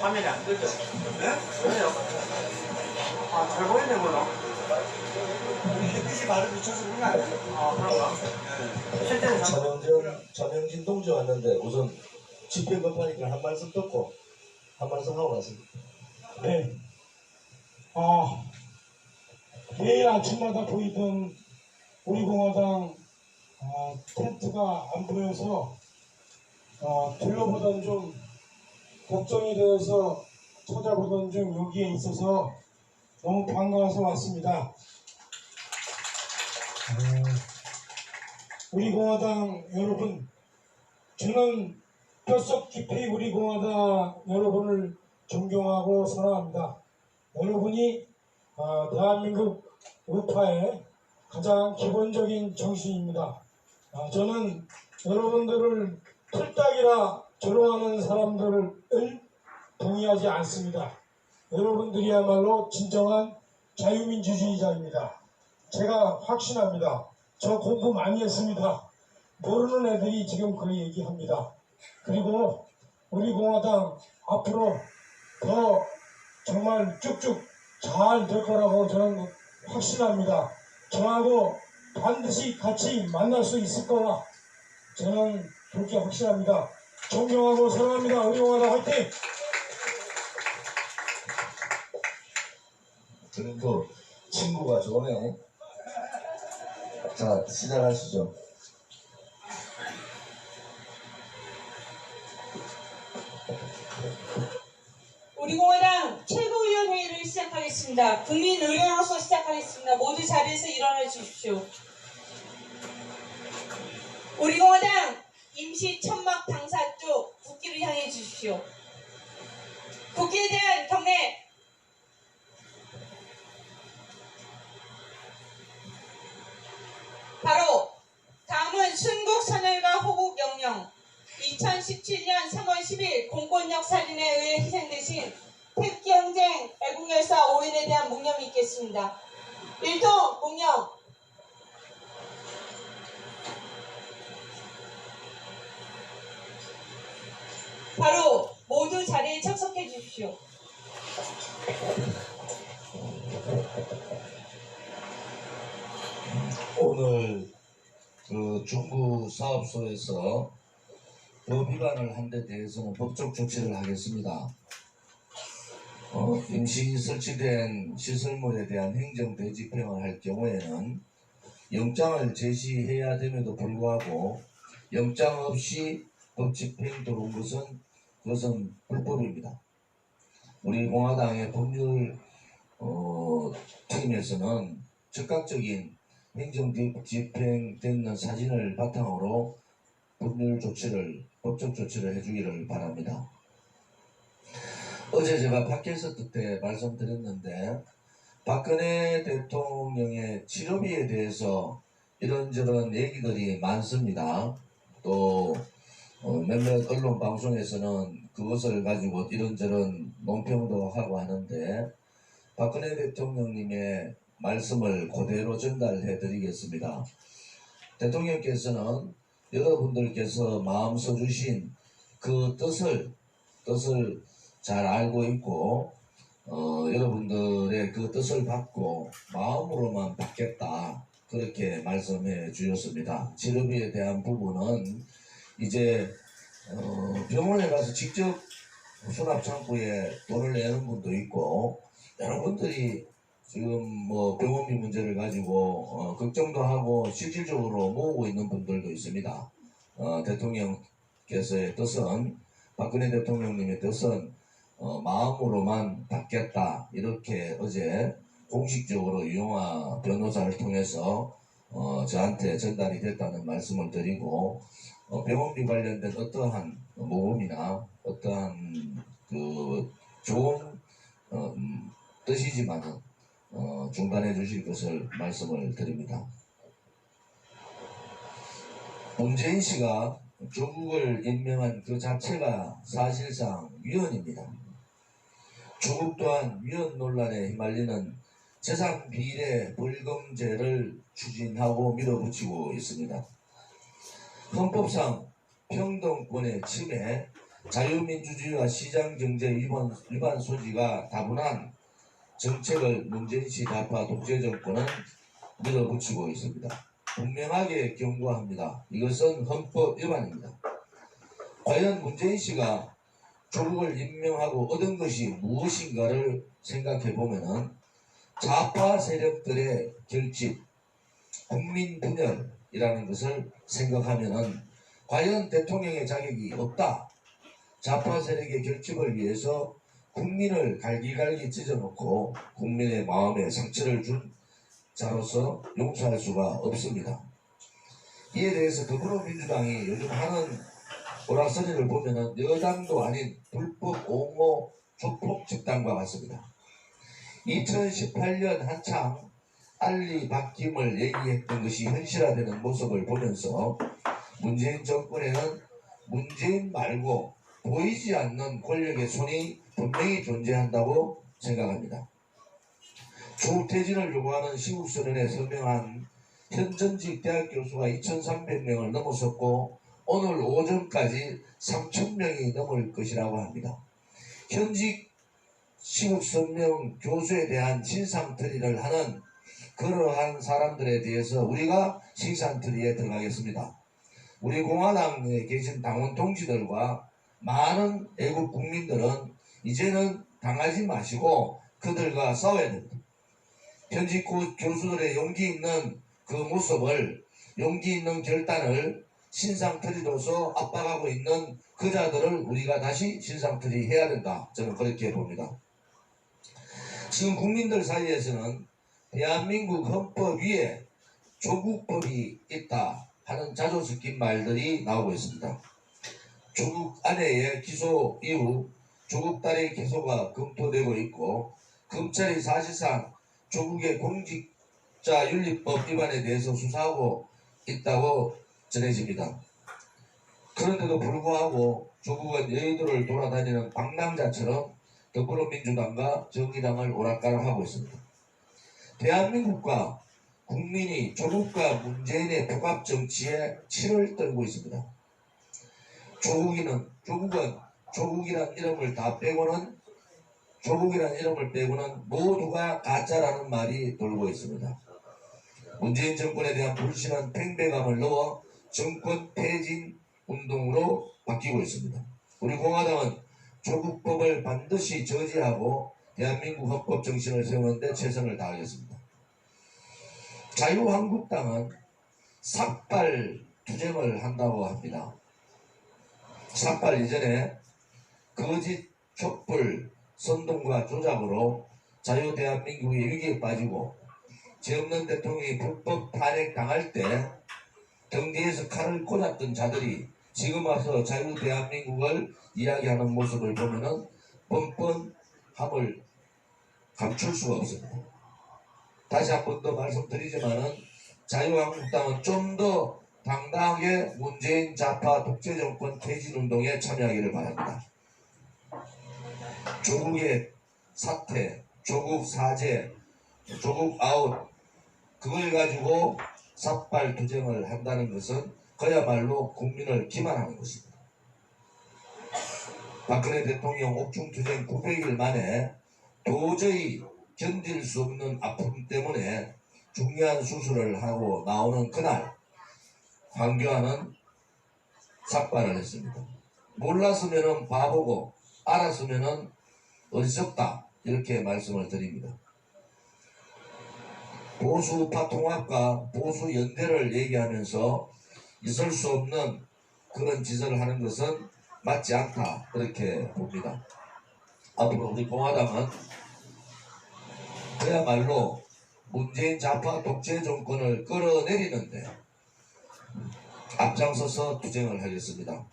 화면이 안 뜨죠? 네? 왜요? 아, 잘 보이네, 뭐요? 햇빛이 바로 비춰서 그런 거 아니에요? 아, 그런가? 네. 실제는 전영진 동지 왔는데 우선 집회 급하니까 한 말씀 듣고 한 말씀 하고 가십니다. 네. 매일 아침마다 보이던 우리 공화당 텐트가 안 보여서 둘러보던 중 걱정이 되어서 찾아보던 중 여기에 있어서 너무 반가워서 왔습니다. 우리 공화당 여러분, 저는 뼛속 깊이 우리 공화당 여러분을 존경하고 사랑합니다. 여러분이 대한민국 우파의 가장 기본적인 정신입니다. 저는 여러분들을 틀딱이라 조롱하는 사람들을 동의하지 않습니다. 여러분들이야말로 진정한 자유민주주의자입니다. 제가 확신합니다. 저 공부 많이 했습니다. 모르는 애들이 지금 그 얘기합니다. 그리고 우리 공화당 앞으로 더 정말 쭉쭉 잘 될 거라고 저는 확신합니다. 저하고 반드시 같이 만날 수 있을 거라 저는 그렇게 확신합니다. 존경하고 사랑합니다. 우리 공화당 화이팅! 그래도 친구가 좋네요. 자, 시작하시죠. 우리 공화당 최고위원회의를 시작하겠습니다. 국민 의료로서 시작하겠습니다. 모두 자리에서 일어나 주십시오. 우리 공화당 임시 천막 당사 쪽 국기를 향해 주십시오. 국기에 대한 경례. 바로 다음은 순국 선열과 호국 영령 2017년 3월 10일 공권력 살인에 의해 희생되신 태극기 항쟁 애국열사 5인에 대한 묵념이 있겠습니다. 1동 묵념. 바로 모두 자리에 착석해 주십시오. 오늘 그 중구 사업소에서 법 위반을 한 데 대해서는 법적 조치를 하겠습니다. 임시 설치된 시설물에 대한 행정 대집행을 할 경우에는 영장을 제시해야 됨에도 불구하고 영장 없이 법 집행 들어온 그것은 불법입니다. 우리 공화당의 법률 팀에서는 즉각적인 행정 집행되는 사진을 바탕으로 법적 조치를 해주기를 바랍니다. 어제 제가 팟캐스트 때 말씀드렸는데 박근혜 대통령의 치료비에 대해서 이런저런 얘기들이 많습니다. 또 몇몇 언론 방송에서는 그것을 가지고 이런저런 논평도 하고 하는데 박근혜 대통령님의 말씀을 그대로 전달해 드리겠습니다. 대통령께서는 여러분들께서 마음 써주신 그 뜻을 잘 알고 있고 여러분들의 그 뜻을 받고 마음으로만 받겠다 그렇게 말씀해 주셨습니다. 치료비에 대한 부분은 이제 병원에 가서 직접 수납창고에 돈을 내는 분도 있고 여러분들이 지금 뭐 병원비 문제를 가지고 걱정도 하고 실질적으로 모으고 있는 분들도 있습니다. 대통령께서의 뜻은 박근혜 대통령님의 뜻은 마음으로만 받겠다 이렇게 어제 공식적으로 유영아 변호사를 통해서 저한테 전달이 됐다는 말씀을 드리고 병원비 관련된 어떠한 모금이나 어떠한 그 좋은 뜻이지만은 중단해 주실 것을 말씀을 드립니다. 문재인 씨가 조국을 임명한 그 자체가 사실상 위헌입니다. 조국 또한 위헌 논란에 휘말리는 재산 비례 벌금제를 추진하고 밀어붙이고 있습니다. 헌법상 평등권의 침해, 자유민주주의와 시장경제 위반 소지가 다분한 정책을 문재인시 좌파 독재정권은 밀어붙이고 있습니다. 분명하게 경고합니다. 이것은 헌법 위반입니다. 과연 문재인시가 조국을 임명하고 얻은 것이 무엇인가를 생각해보면 좌파 세력들의 결집, 국민 분열이라는 것을 생각하면 과연 대통령의 자격이 없다. 좌파 세력의 결집을 위해서 국민을 갈기갈기 찢어놓고 국민의 마음에 상처를 준 자로서 용서할 수가 없습니다. 이에 대해서 더불어민주당이 요즘 하는 오락서리를 보면은 여당도 아닌 불법 옹호 조폭 집단과 같습니다. 2018년 한창 알리 바뀜을 얘기했던 것이 현실화되는 모습을 보면서 문재인 정권에는 문재인 말고 보이지 않는 권력의 손이 분명히 존재한다고 생각합니다. 조퇴진을 요구하는 시국선언에 서명한 현전직 대학 교수가 2,300명을 넘어섰고 오늘 오전까지 3,000명이 넘을 것이라고 합니다. 현직 시국선명 교수에 대한 신상털이를 하는 그러한 사람들에 대해서 우리가 신상털이에 들어가겠습니다. 우리 공화당에 계신 당원 동지들과 많은 애국 국민들은 이제는 당하지 마시고 그들과 싸워야 됩니다. 현직 교수들의 용기 있는 그 모습을, 용기 있는 결단을 신상털이로서 압박하고 있는 그 자들을 우리가 다시 신상털이 해야 된다. 저는 그렇게 봅니다. 지금 국민들 사이에서는 대한민국 헌법 위에 조국법이 있다 하는 자주 섞인 말들이 나오고 있습니다. 조국 아내의 기소 이후 조국 딸의 기소가 검토되고 있고 검찰이 사실상 조국의 공직자윤리법 위반에 대해서 수사하고 있다고 전해집니다. 그런데도 불구하고 조국은 여의도를 돌아다니는 방랑자처럼 더불어민주당과 정의당을 오락가락하고 있습니다. 대한민국과 국민이 조국과 문재인의 복합 정치에 치를 떨고 있습니다. 조국은 조국이란 이름을 빼고는 모두가 가짜라는 말이 돌고 있습니다. 문재인 정권에 대한 불신한 팽배감을 넣어 정권 퇴진 운동으로 바뀌고 있습니다. 우리 공화당은 조국법을 반드시 저지하고 대한민국 헌법 정신을 세우는 데 최선을 다하겠습니다. 자유한국당은 삭발 투쟁을 한다고 합니다. 삭발 이전에 거짓 촛불 선동과 조작으로 자유대한민국이 위기에 빠지고 죄 없는 대통령이 불법 탄핵 당할 때 경계에서 칼을 꽂았던 자들이 지금 와서 자유대한민국을 이야기하는 모습을 보면은 뻔뻔함을 감출 수가 없습니다. 다시 한 번 더 말씀드리지만은 자유한국당은 좀 더 당당하게 문재인 좌파 독재정권 퇴진운동에 참여하기를 바랍니다. 조국의 사퇴, 조국 사죄, 조국 아웃 그걸 가지고 삭발 투쟁을 한다는 것은 그야말로 국민을 기만하는 것입니다. 박근혜 대통령 옥중 투쟁 900일 만에 도저히 견딜 수 없는 아픔 때문에 중요한 수술을 하고 나오는 그날 황교안은 삭발을 했습니다. 몰랐으면 바보고 알았으면 어리석다 이렇게 말씀을 드립니다. 보수파 통합과 보수 연대를 얘기하면서 있을 수 없는 그런 짓을 하는 것은 맞지 않다 그렇게 봅니다. 앞으로 우리 공화당은 그야말로 문재인 좌파 독재 정권을 끌어내리는데 앞장서서 투쟁을 하겠습니다.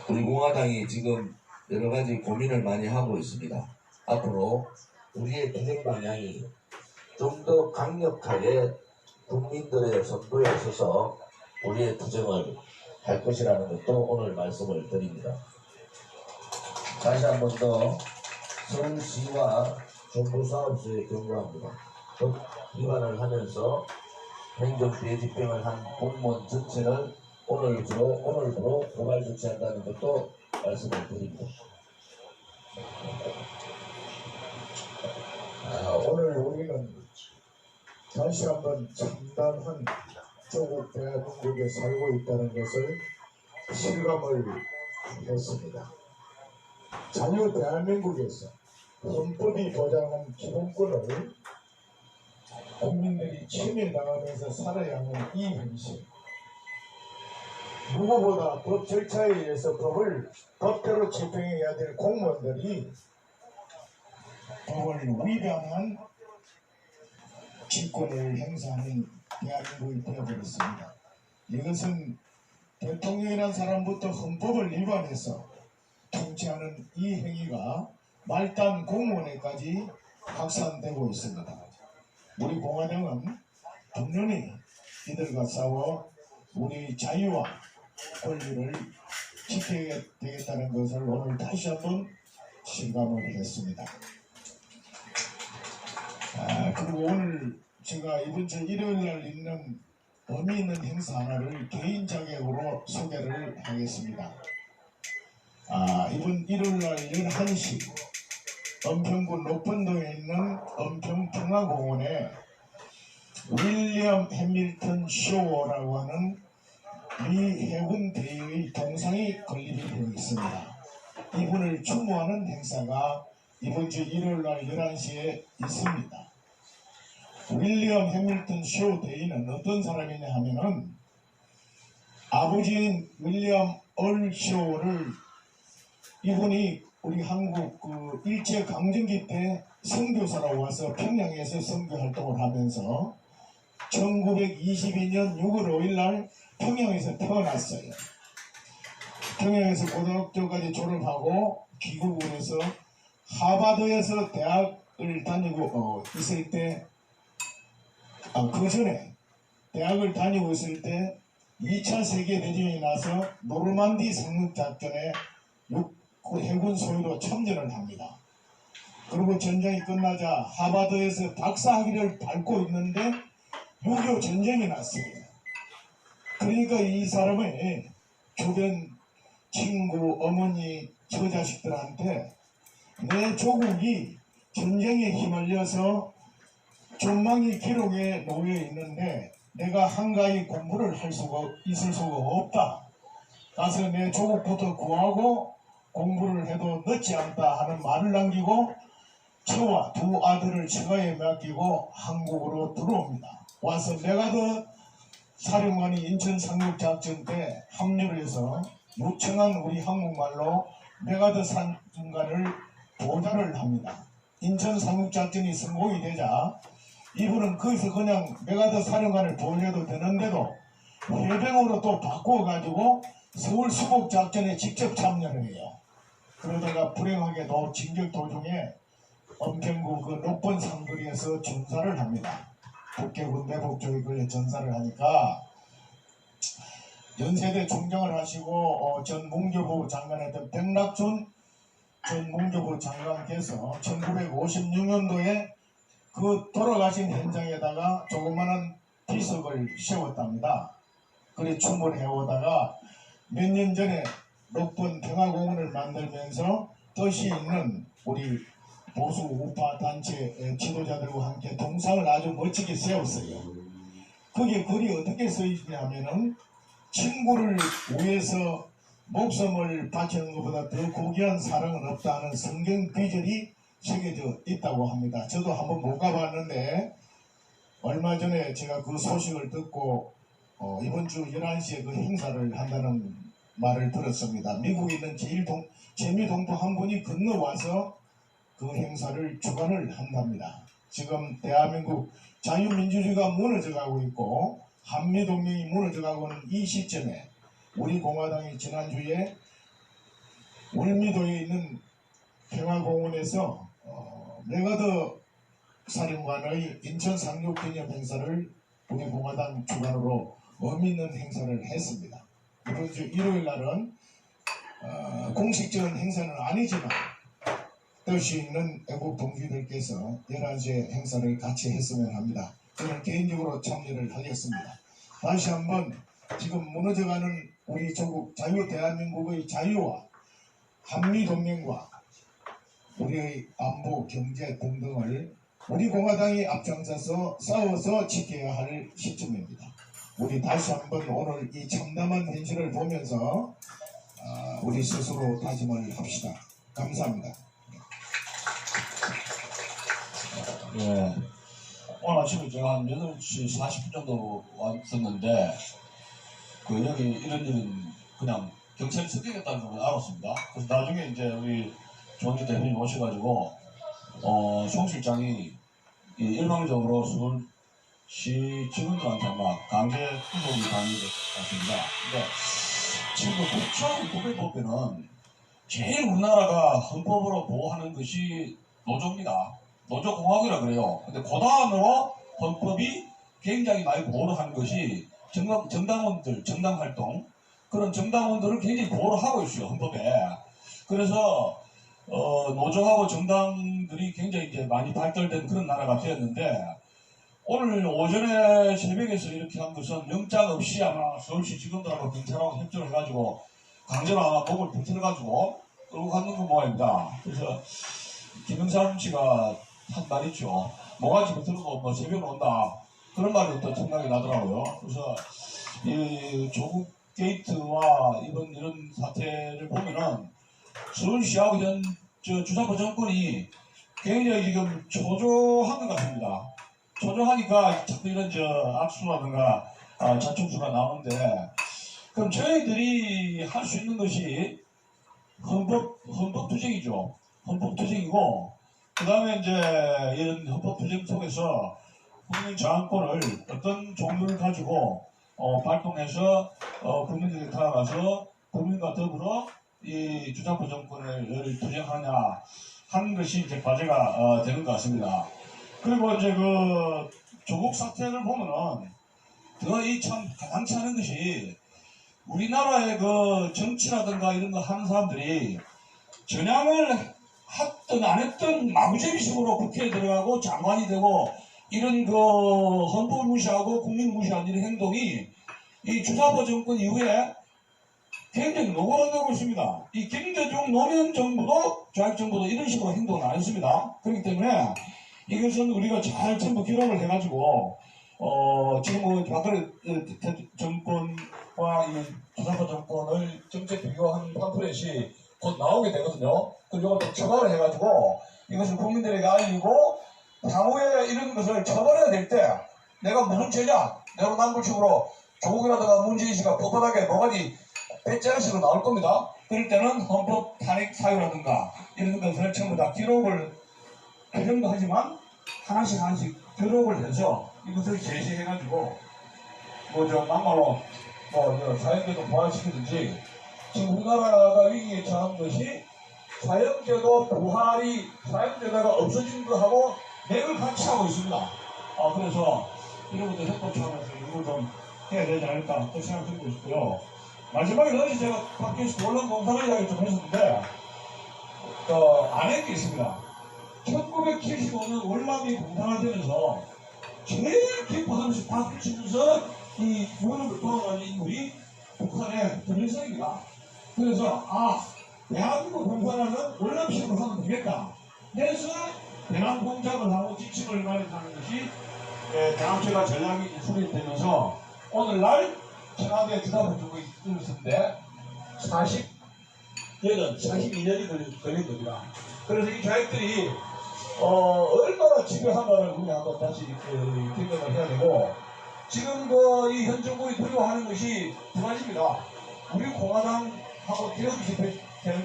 우리 공화당이 지금 여러 가지 고민을 많이 하고 있습니다. 앞으로 우리의 투쟁 방향이 좀 더 강력하게 국민들의 선도에 서서 우리의 투쟁을 할 것이라는 것도 오늘 말씀을 드립니다. 다시 한 번 더 서울시와 정부사업소에 경고합니다. 법 위반을 하면서 행정부에 집행을 한 공무원 전체를 오늘부로 고발 조치한다는 것도 말씀을 드립니다. 오늘 우리는 다시 한번 참담한 조국 대한민국에 살고 있다는 것을 실감을 했습니다. 자유 대한민국에서 헌법이 보장한 기본권을 국민들이 침해당하면서 살아야 하는 이 현실, 누구보다 법 절차에 의해서 법을 법대로 집행해야 될 공무원들이 법을 위반한 직권을 행사하는 대한민국이 되어버렸습니다. 이것은 대통령이라는 사람부터 헌법을 위반해서 통치하는 이 행위가 말단 공무원에까지 확산되고 있습니다. 우리 공화당은 분명히 이들과 싸워 우리 자유와 권리를 지켜야 되겠다는 것을 오늘 다시 한번 실감을 했습니다. 그리고 오늘 제가 이번 주 일요일날 있는 의미 있는 행사 하나를 개인 자격으로 소개를 하겠습니다. 이번 일요일날 11시 은평구 녹번동에 있는 은평평화공원에 윌리엄 해밀턴 쇼라고 하는 미 해군 대위의 동상이 건립이 되어 있습니다. 이분을 추모하는 행사가 이번 주 일요일날 11시에 있습니다. 윌리엄 해밀턴 쇼 대위는 어떤 사람이냐 하면은 아버지인 윌리엄 얼 쇼를 이분이 우리 한국 일제강점기 때 선교사로 와서 평양에서 선교 활동을 하면서 1922년 6월 5일 날 평양에서 태어났어요. 평양에서 고등학교까지 졸업하고 귀국을 해서 하버드에서 대학을 다니고 있을 때 그 전에 대학을 다니고 있을 때 2차 세계대전이 나서 노르만디 상륙작전에 해군 소유로 참전을 합니다. 그리고 전쟁이 끝나자 하버드에서 박사학위를 밟고 있는데 6.25 전쟁이 났어요. 그러니까 이 사람의 주변 친구, 어머니, 처자식들한테 내 조국이 전쟁에 휘말려서 전망이 기록에 놓여 있는데 내가 한가히 공부를 있을 수가 없다. 가서 내 조국부터 구하고 공부를 해도 늦지 않다 하는 말을 남기고 처와 두 아들을 처가에 맡기고 한국으로 들어옵니다. 와서 메가더 사령관이 인천 상륙작전 때 합류를 해서 무청한 우리 한국말로 메가더 사령관을 보좌를 합니다. 인천 상륙작전이 성공이 되자 이분은 거기서 그냥 메가더 사령관을 보내도 되는데도 해병으로 또 바꿔가지고 서울 수복작전에 직접 참여를 해요. 그러다가 불행하게도 진격 도중에 은평구 그 녹번 상거리에서 전사를 합니다. 북해군 내복쪽에 걸려 전사를 하니까 연세대 총장을 하시고 전 문교부 장관했던 백낙준 전 문교부 장관께서 1956년도에 그 돌아가신 현장에다가 조그마한 비석을 세웠답니다. 그래 추모를 해오다가 몇 년 전에 녹번 평화공원을 만들면서 뜻이 있는 우리 보수 우파 단체 지도자들과 함께 동상을 아주 멋지게 세웠어요. 거기에 글이 어떻게 써있냐면은 친구를 위해서 목숨을 바치는 것보다 더 고귀한 사랑은 없다는 성경 구절이 새겨져 있다고 합니다. 저도 한번 못 가봤는데 얼마 전에 제가 그 소식을 듣고 이번 주 11시에 그 행사를 한다는 말을 들었습니다. 미국에 있는 재미동포 한 분이 건너와서 그 행사를 주관을 한답니다. 지금 대한민국 자유민주주의가 무너져가고 있고 한미동맹이 무너져가고 있는 이 시점에 우리 공화당이 지난주에 울미도에 있는 평화공원에서 메가더 사령관의 인천 상륙 기념 행사를 우리 공화당 주관으로 의미 있는 행사를 했습니다. 이번 주 일요일 날은 공식적인 행사는 아니지만 뜻이 있는 애국 동지들께서 11시에 행사를 같이 했으면 합니다. 저는 개인적으로 참여를 하겠습니다. 다시 한번 지금 무너져가는 우리 조국 대한민국의 자유와 한미동맹과 우리의 안보, 경제 등등을 우리 공화당이 앞장서서 싸워서 지켜야 할 시점입니다. 우리 다시 한번 오늘 이 참담한 현실을 보면서 우리 스스로 다짐을 합시다. 감사합니다. 예. 오늘 아침에 제가 한 8시 40분 정도 왔었는데, 여기 이런 일은 그냥 경찰이 습격했다는 걸 알았습니다. 그래서 나중에 이제 우리 조원주 대표님 오셔가지고, 송 실장이 일방적으로 서울시 직원들한테 아마 강제 구속이 당한 것 같습니다. 근데 지금 국가헌법에는 제일 우리나라가 헌법으로 보호하는 것이 노조입니다. 노조공학이라 그래요. 근데 그 다음으로 헌법이 굉장히 많이 보호를 하는 것이 정당원들, 정당활동, 그런 정당원들을 굉장히 보호를 하고 있어요, 헌법에. 그래서, 노조하고 정당들이 굉장히 이제 많이 발달된 그런 나라가 되었는데, 오늘 오전에 새벽에서 이렇게 한 것은 영장 없이 아마 서울시 직원들하고 경찰하고 협조를 해가지고, 강제로 아마 목을 붙여가지고 끌고 가는 건 모양입니다. 그래서, 김영삼 씨가 한 말 있죠. 모가지 붙들고 뭐 새벽에 온다. 그런 말이 또 생각이 나더라고요. 그래서 이 조국 게이트와 이런 사태를 보면은 서울시하고 현 주사파 정권이 굉장히 지금 초조한 것 같습니다. 초조하니까 자꾸 이런 압수라든가 자충수가 나오는데, 그럼 저희들이 할 수 있는 것이 헌법 투쟁이죠. 헌법 투쟁이고, 그 다음에 이제 이런 헌법 투쟁 속에서 국민 저항권을 어떤 종류를 가지고 발동해서 국민들에게 다가가서 국민과 더불어 이 주자파 정권을 투쟁하냐 하는 것이 이제 과제가 되는 것 같습니다. 그리고 이제 조국 사태를 보면은 참 가당치 않은 것이 우리나라의 정치라든가 이런 거 하는 사람들이 전향을 했든 안 했든 마구잡이식으로 국회에 들어가고 장관이 되고 이런 헌법을 무시하고 국민 무시하는 이런 행동이 이 주사파 정권 이후에 굉장히 노골화되고 있습니다. 이 김대중 노무현 정부도 좌익 정부도 이런 식으로 행동을 안 했습니다. 그렇기 때문에 이것은 우리가 잘 전부 기록을 해가지고 지금 박근혜 정권과 이 주사파 정권을 정책 비교하는 팜플렛이 곧 나오게 되거든요. 그리고 또 처벌을 해가지고 이것을 국민들에게 알리고 향후에 이런 것을 처벌해야 될 때 내가 무슨 죄냐 내로남불식으로 조국이라든가 문재인 씨가 뻣뻣하게 뭐가지 배째식으로 나올 겁니다. 그럴 때는 헌법 탄핵 사유라든가 이런 것을 전부 다 기록을 규정도 하지만 하나씩 기록을 해서 이것을 제시해가지고 막말로 사형제도 부활시키든지 지금 우리나라가 위기에 처한 것이 사형제도 부활이 사형제도가 없어진 것하고 맥을 같이 하고 있습니다. 그래서 이런 것도 협법 차원에서 이걸 좀 해야 되지 않을까 또 생각드리고 있고요. 마지막에 어제 제가 밖에서 원론 공사를 이야기 좀 했었는데 안 한 게 있습니다. 1975년 월남이 공산화되면서 제일 기뻐하면서 박수 치면서 이 무릎을 돌아가는 인물이 북한의 김일성입니다. 그래서 대한민국 공산화는 월남식으로 하면 되겠다. 그래서 대남 공작을 하고 지침을 마련하는 것이 대남제가 전략이 수립되면서 오늘날 청와대 주사파 정권이 있었는데 42년이 걸린 겁니다. 그래서 이 좌익들이 얼마나 집요한가를 우리 한번 다시 생각을 해야 되고, 지금 이 현 정부가 두려워하는 것이 두 가지입니다. 우리 공화당하고 기업집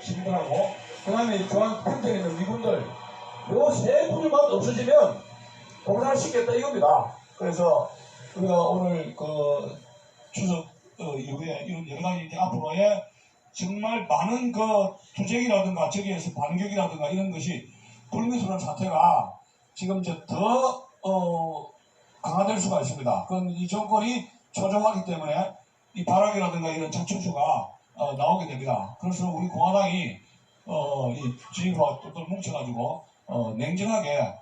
시민들하고 그 다음에 중앙 평택에 있는 미군들 요 세 군들만 없어지면 공산시켰다 이겁니다. 그래서 우리가 오늘 추석 이후에 이런 여러 가지 이제 앞으로의 정말 많은 투쟁이라든가 저기에서 반격이라든가 이런 것이 불미스러운 사태가 지금 이제 더 강화될 수가 있습니다. 그건 이 정권이 초조하기 때문에 이 발악이라든가 이런 자충수가 나오게 됩니다. 그래서 우리 공화당이 이 주인과 똘똘 뭉쳐가지고 냉정하게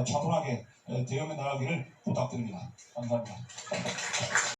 차분하게 대응해 나가기를 부탁드립니다. 감사합니다.